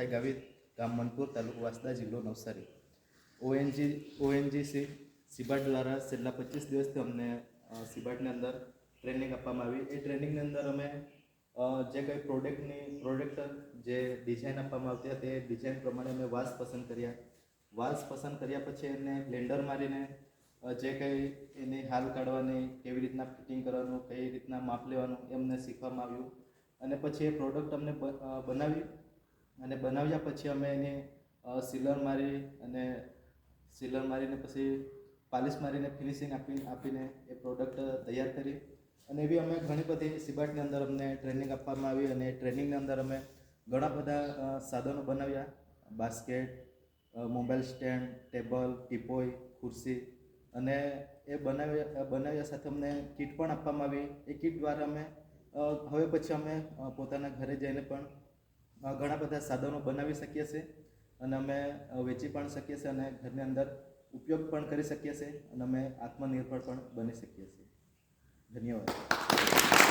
ગાવિત, ગામ મનપુર, તાલુકો વાંસદા, જિલ્લો નવસારી. ઓએનજીસી સિબાટ દ્વારા છેલ્લા 25 દિવસથી અમને સિબાટની અંદર ટ્રેનિંગ આપવામાં આવી. એ ટ્રેનિંગની અંદર અમે જે કંઈ પ્રોડક્ટ જે ડિઝાઇન આપવામાં આવતી હતી એ ડિઝાઇન પ્રમાણે અમે વાસ પસંદ કર્યા પછી એને બ્લેન્ડર મારીને જે કંઈ એની હાલ કાઢવાની, કેવી રીતના ફિટિંગ કરવાનું, કઈ રીતના માપ લેવાનું એ અમને શીખવામાં આવ્યું. અને પછી એ પ્રોડક્ટ અમને બનાવ્યા પછી અમે એને સીલર મારીને પછી પાલિશ મારીને ફિનિશિંગ આપીને એ પ્રોડક્ટ તૈયાર કરી. અને એવી અમે ઘણી બધી સિબાટની અંદર અમને ટ્રેનિંગ આપવામાં આવી. અને ટ્રેનિંગની અંદર અમે ઘણા બધા સાધનો બનાવ્યા, basket, mobile stand, table, teapoy, ખુરશી. અને એ બનાવ્યા સાથે અમને કીટ પણ આપવામાં આવી. એ કીટ દ્વારા અમે હવે પછી અમે પોતાના ઘરે જઈને પણ ઘણા બધા સાધનો બનાવી શકીએ છીએ અને અમે વેચી પણ શકીએ છીએ અને ઘરની અંદર ઉપયોગ પણ કરી શકીએ છીએ અને અમે આત્મનિર્ભર પણ બની શકીએ છીએ. ધન્યવાદ.